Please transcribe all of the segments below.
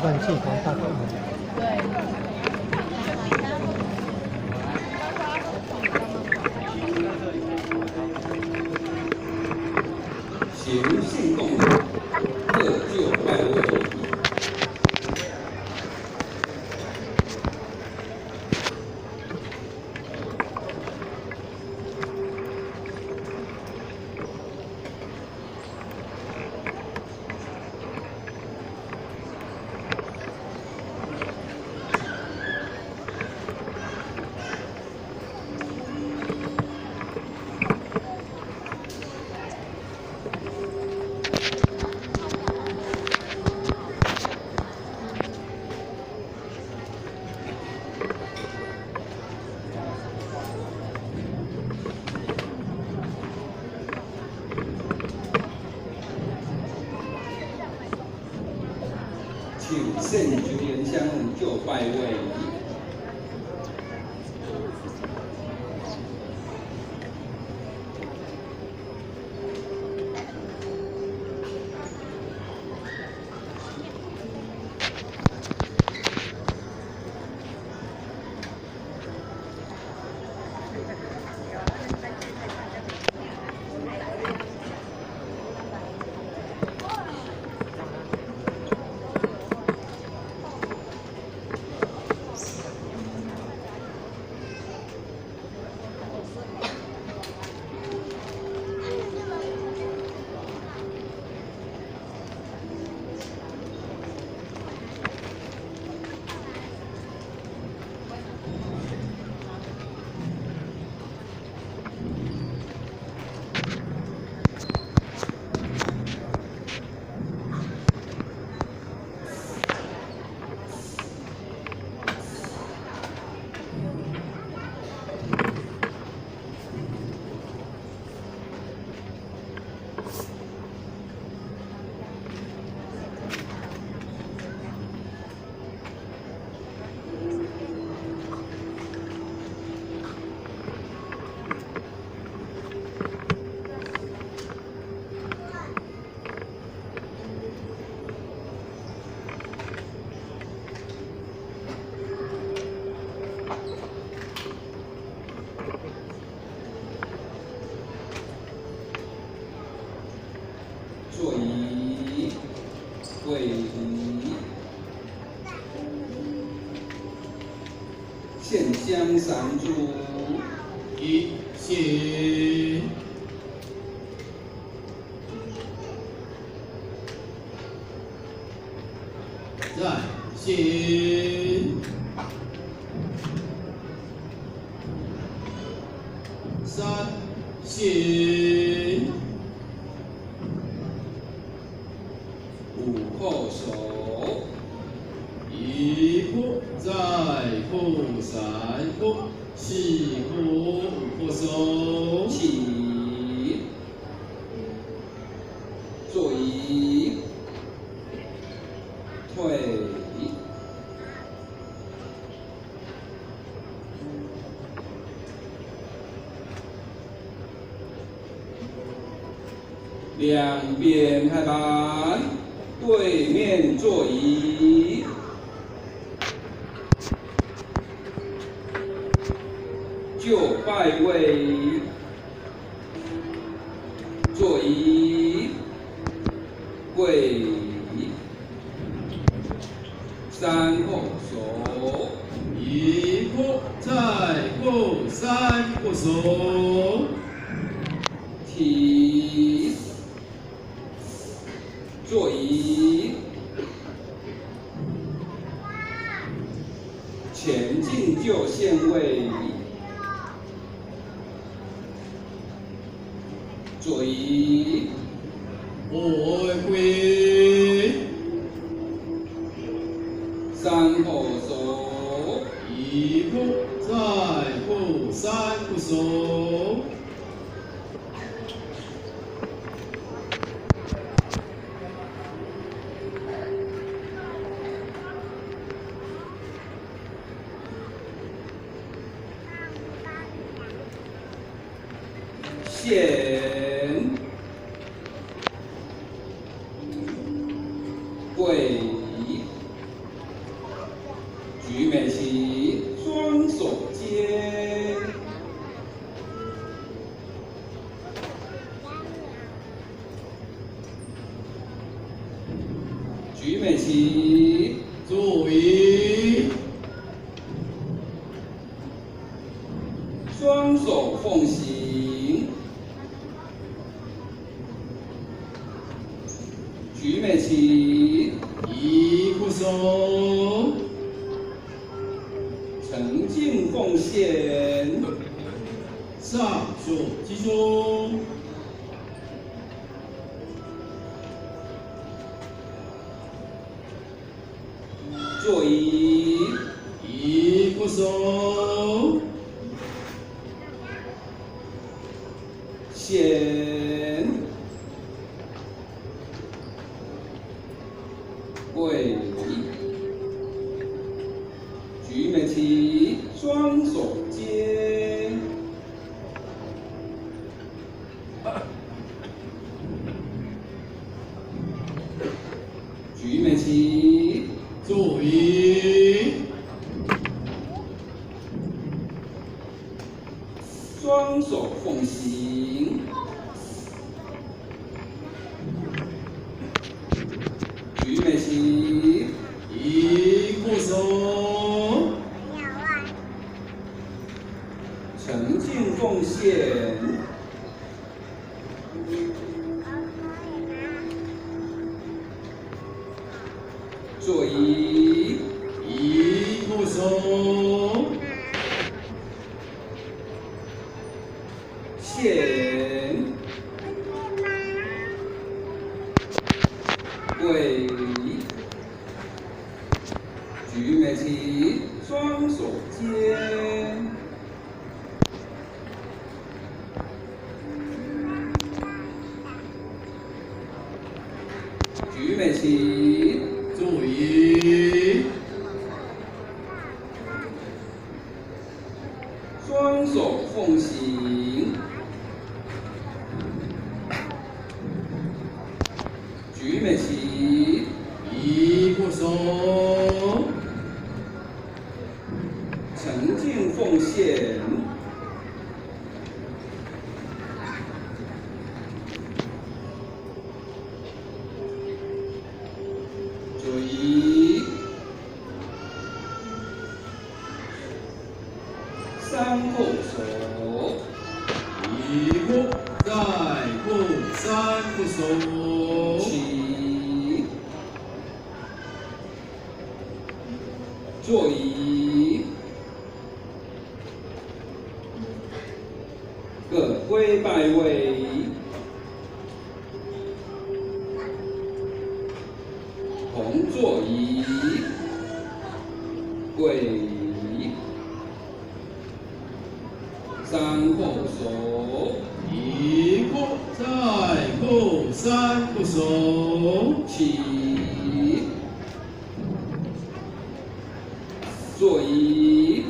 算系统大概。对。行信供养，各就拜位。请圣九莲香就拜位。坐仪，跪仪，献香三炷，一献，再献，三献，五叩首，一叩，再叩，三叩，四叩，五叩首，起，坐仪，退。两边拍板，对面坐仪，就拜位，坐仪，跪，三叩首，一叩，再叩，三叩首，起，坐仪，前进就现位，坐仪，我归，三叩首，一叩，再叩，三叩首，献，跪，举美旗，坐仪，双手奉行。举美旗，一不松，诚敬奉献。上座集中。坐仪，一不松，显跪，举美旗，双手接，举美旗，坐仪，双手奉行。举美旗，一不松，诚敬奉献。坐仪，一不松，显跪，举美旗，双手接。举美旗，坐仪，双手奉行。举美旗，一不松，诚敬奉献。坐仪，三后手，一不再不三不松，起，坐仪，各归拜位。同坐仪，跪，三后手，一不再不三不松，起，坐仪，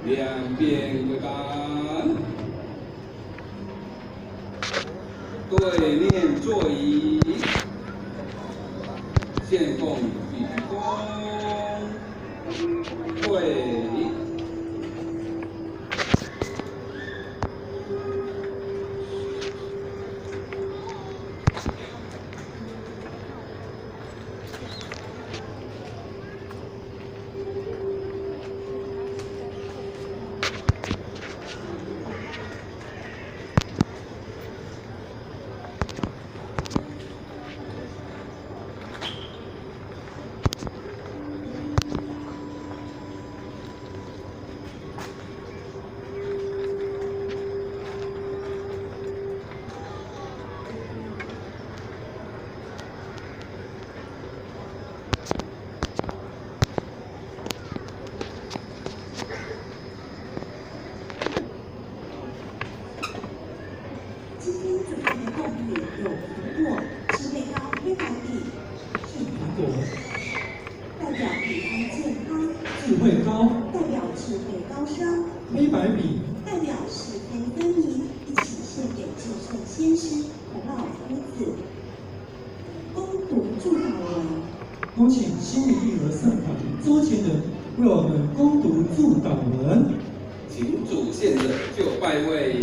两边跪板，对面坐仪，献供比躬，跪。今天准备的贡品有苹果、智慧高、黑白笔，是苹果，代表平安健康；智慧高，代表智慧高升；黑白笔，代表是非分明，一起献给至圣先师和老夫子。恭读祝祷文。恭请新义义和圣法周前人为我们恭读祝祷文。请主献者就拜位。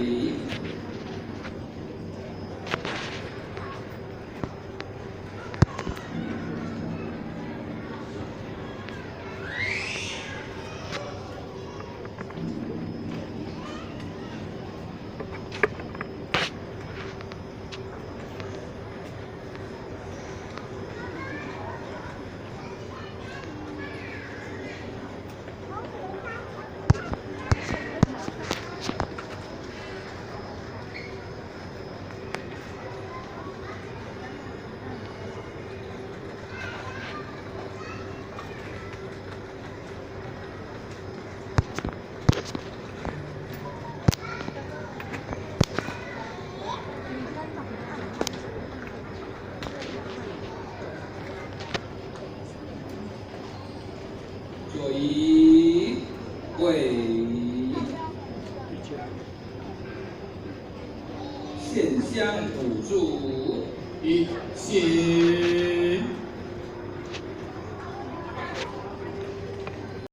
左移位，线香辅助，一谢。